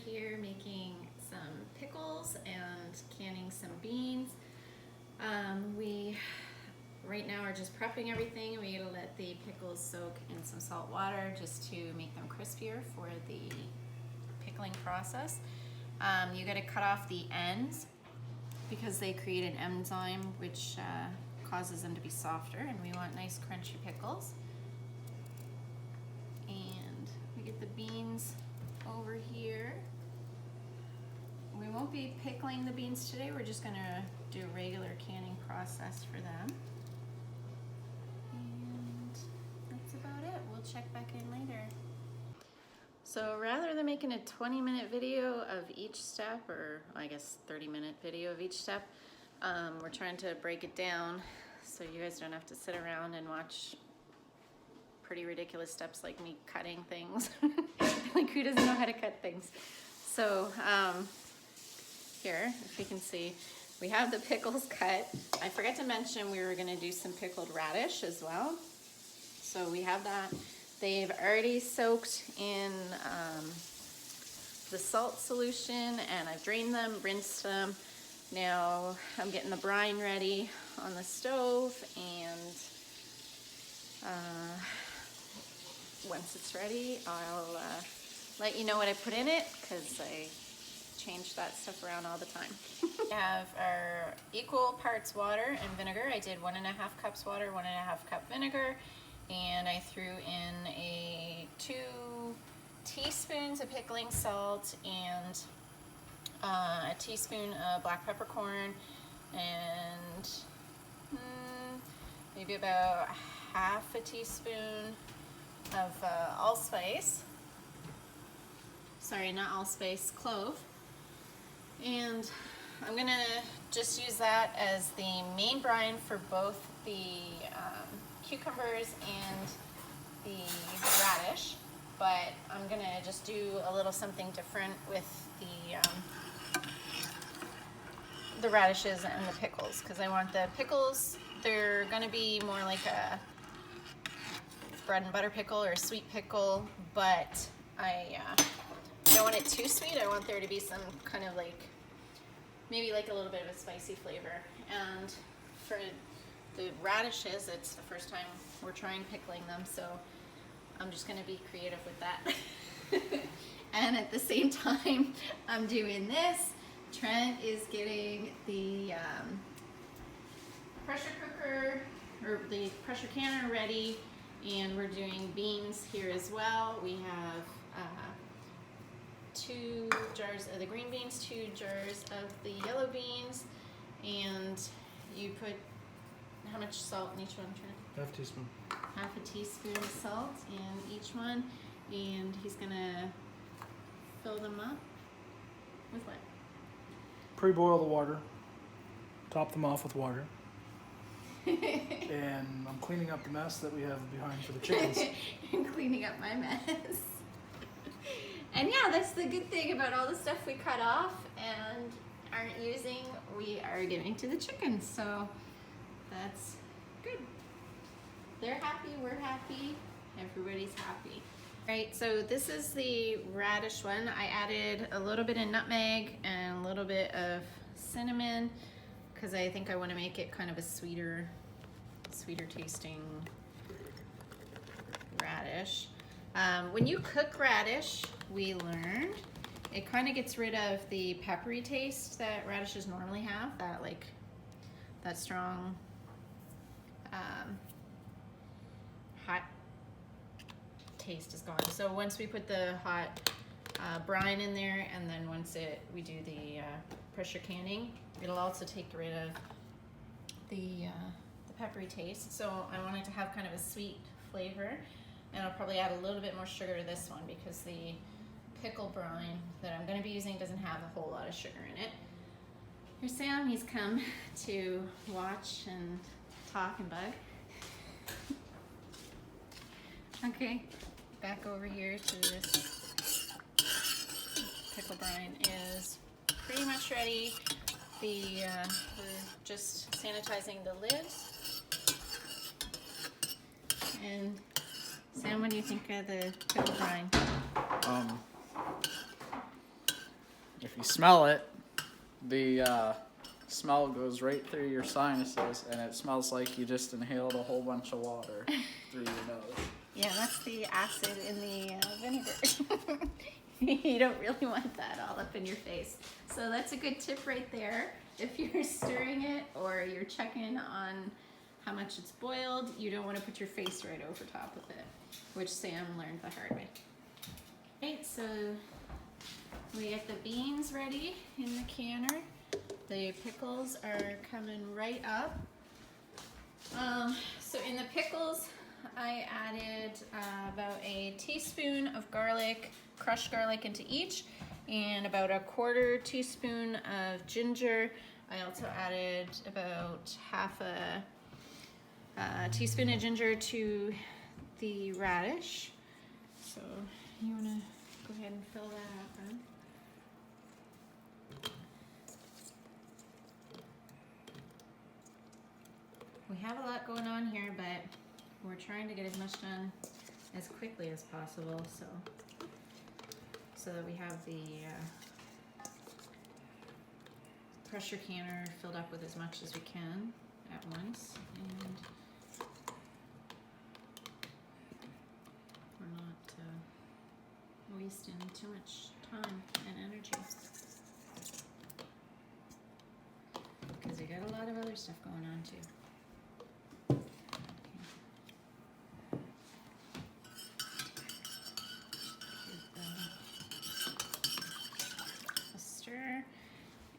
here making some pickles and canning some beans. We right now are just prepping everything. We gotta let the pickles soak in some salt water just to make them crispier for the pickling process. You gotta cut off the ends because they create an enzyme which causes them to be softer, and we want nice crunchy pickles. And we get the beans over here. We won't be pickling the beans today, we're just gonna do a regular canning process for them. And that's about it. We'll check back in later. So rather than making a 20-minute video of each step, or I guess 30-minute video of each step, we're trying to break it down so you guys don't have to sit around and watch pretty ridiculous steps like me cutting things. Like, who doesn't know how to cut things? So here, if you can see, we have the pickles cut. I forgot to mention we were gonna do some pickled radish as well. So we have that. They've already soaked in the salt solution, and I've drained them, rinsed them. Now I'm getting the brine ready on the stove, and once it's ready, I'll let you know what I put in it, because I change that stuff around all the time. We have our equal parts water and vinegar. I did 1.5 cups water, 1.5 cup vinegar, and I threw in 2 teaspoons of pickling salt and a teaspoon of black peppercorn, and maybe about half a teaspoon of allspice. Sorry, not allspice, clove. And I'm gonna just use that as the main brine for both the cucumbers and the radish, but I'm gonna just do a little something different with the radishes and the pickles, because I want the pickles, they're gonna be more like a bread and butter pickle or a sweet pickle, but I don't want it too sweet. I want there to be some kind of like, maybe like a little bit of a spicy flavor. And for the radishes, it's the first time we're trying pickling them, so I'm just gonna be creative with that. And at the same time I'm doing this, Trent is getting the pressure cooker, or the pressure canner ready, and we're doing beans here as well. We have 2 jars of the green beans, 2 jars of the yellow beans, and you put how much salt in each one, Trent? Half teaspoon. Half a teaspoon of salt in each one, and he's gonna fill them up with what? Pre-boil the water. Top them off with water. And I'm cleaning up the mess that we have behind for the chickens. I'm cleaning up my mess. And yeah, that's the good thing about all the stuff we cut off and aren't using, we are giving to the chickens, so that's good. They're happy, we're happy, everybody's happy. Right, so this is the radish one. I added a little bit of nutmeg and a little bit of cinnamon, because I think I want to make it kind of a sweeter tasting radish. When you cook radish, we learned, it kind of gets rid of the peppery taste that radishes normally have, that strong hot taste is gone. So once we put the hot brine in there, and then once we do the pressure canning, it'll also take rid of the peppery taste. So I want it to have kind of a sweet flavor, and I'll probably add a little bit more sugar to this one because the pickle brine that I'm going to be using doesn't have a whole lot of sugar in it. Here's Sam, he's come to watch and talk and bug. Okay, back over here to this. Pickle brine is pretty much ready. We're just sanitizing the lids. And Sam, what do you think of the pickle brine? if you smell it, the smell goes right through your sinuses, and it smells like you just inhaled a whole bunch of water through your nose. Yeah, that's the acid in the vinegar. You don't really want that all up in your face. So that's a good tip right there. If you're stirring it or you're checking on how much it's boiled, you don't want to put your face right over top of it, which Sam learned the hard way. Right, so we get the beans ready in the canner. The pickles are coming right up. So in the pickles, I added about a teaspoon of garlic, crushed garlic into each, and about a quarter teaspoon of ginger. I also added about half a teaspoon of ginger to the radish. So you want to go ahead and fill that up then. We have a lot going on here, but we're trying to get as much done as quickly as possible, so that we have the pressure canner filled up with as much as we can at once, and we're not wasting too much time and energy, because we got a lot of other stuff going on too.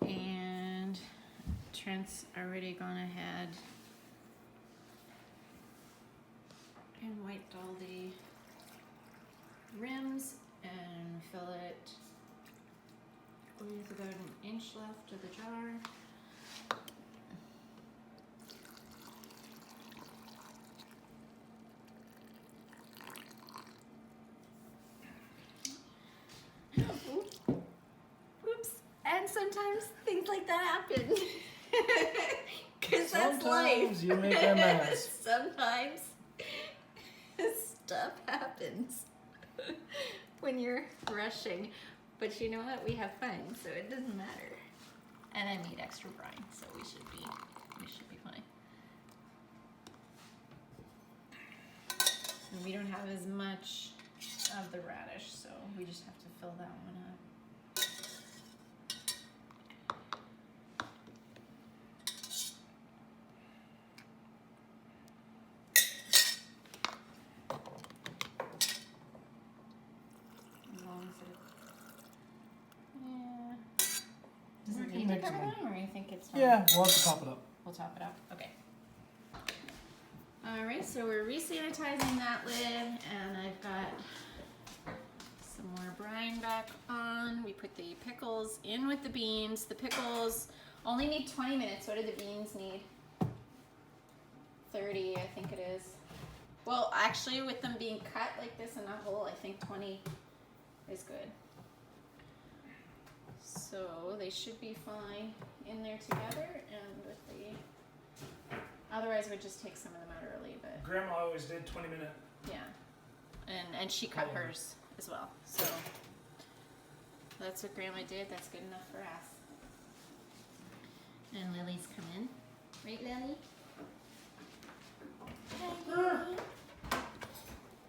And Trent's already gone ahead and wiped all the rims and fill it with about an inch left of the jar. And sometimes things like that happen. Because that's life. Sometimes you make a mess. Sometimes stuff happens when you're rushing. But you know what? We have fun, so it doesn't matter. And I made extra brine, so we should be fine. And we don't have as much of the radish, so we just have to fill that one up. Does it need to cover them, or you think it's fine? Yeah, we'll have to top it up. We'll top it up. Okay. All right, so we're re-sanitizing that lid, and I've got some more brine back on. We put the pickles in with the beans. The pickles only need 20 minutes. What do the beans need? 30, I think it is. Well, actually, with them being cut like this in a hole, I think 20 is good. So they should be fine in there together, and with the, otherwise we'd just take some of them out early, but Grandma always did 20-minute. yeah. And she cut hers as well. So that's what Grandma did. That's good enough for us. And Lily's come in. Right, Lily? Hi, Lily.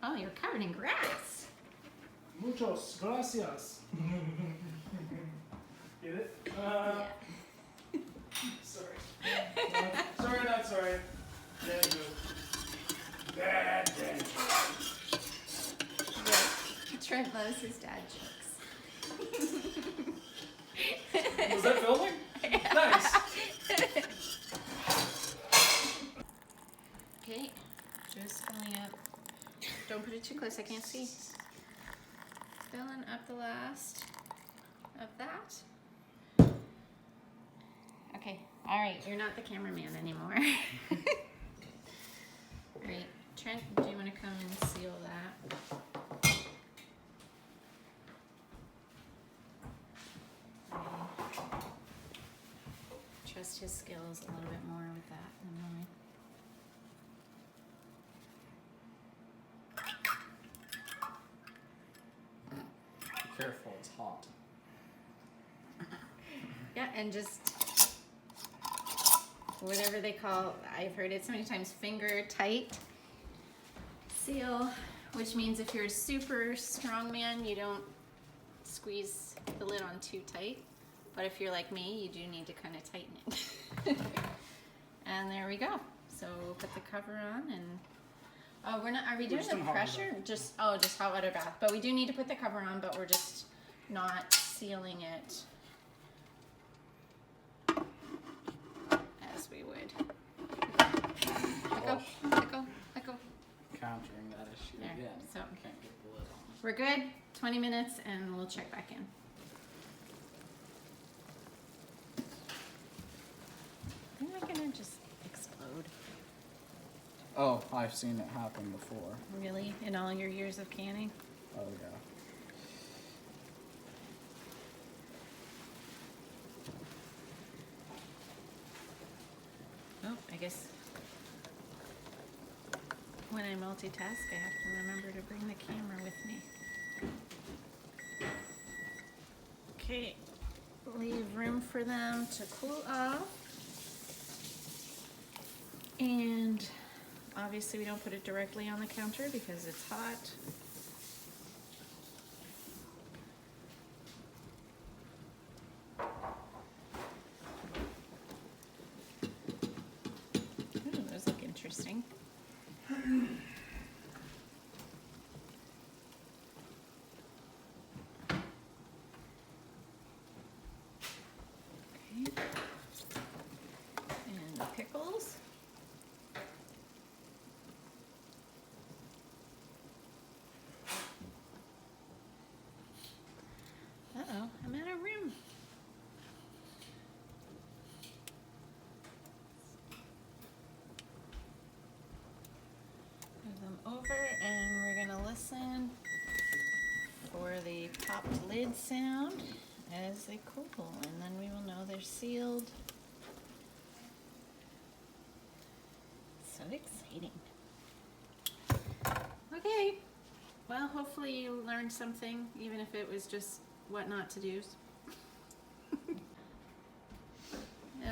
Oh, you're covered in grass. Muchos gracias. Get it? Yeah. Sorry. Sorry, not sorry. Dad joke. Bad dad joke. Yeah. Trent loves his dad jokes. Was that filming? Nice. Okay, just filling up. Don't put it too close, I can't see. Filling up the last of that. Okay, all right, you're not the cameraman anymore. All right, Trent, do you want to come and seal that? Trust his skills a little bit more with that than mine. Be careful, it's hot. Yeah, and just whatever they call, I've heard it so many times, finger tight seal, which means if you're a super strong man, you don't squeeze the lid on too tight. But if you're like me, you do need to kind of tighten it. And there we go. So we'll put the cover on and we're not, are we doing the pressure? Just hot water bath. But we do need to put the cover on, but we're just not sealing it as we would. Let go, let go, let go. Countering that issue There, again. so- Can't get the lid on. We're good, 20 minutes and we'll check back in. They're not gonna just explode. Oh, I've seen it happen before. Really? In all your years of canning? Oh yeah. Oh, I guess when I multitask, I have to remember to bring the camera with me. Okay, leave room for them to cool off. And obviously we don't put it directly on the counter because it's hot. Ooh, those look interesting. Okay. And the pickles. Uh-oh, I'm out of room. Move them over and we're gonna listen for the popped lid sound as they cool, and then we will know they're sealed. So exciting. Okay, well, hopefully you learned something, even if it was just what not to do.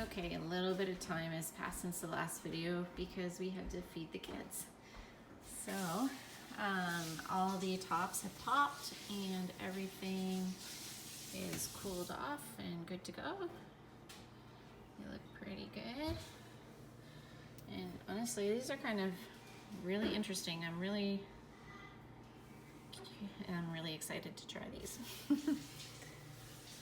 Okay, a little bit of time has passed since the last video because we had to feed the kids. So, all the tops have popped and everything is cooled off and good to go. They look pretty good. And honestly, these are kind of really interesting. I'm really excited to try these.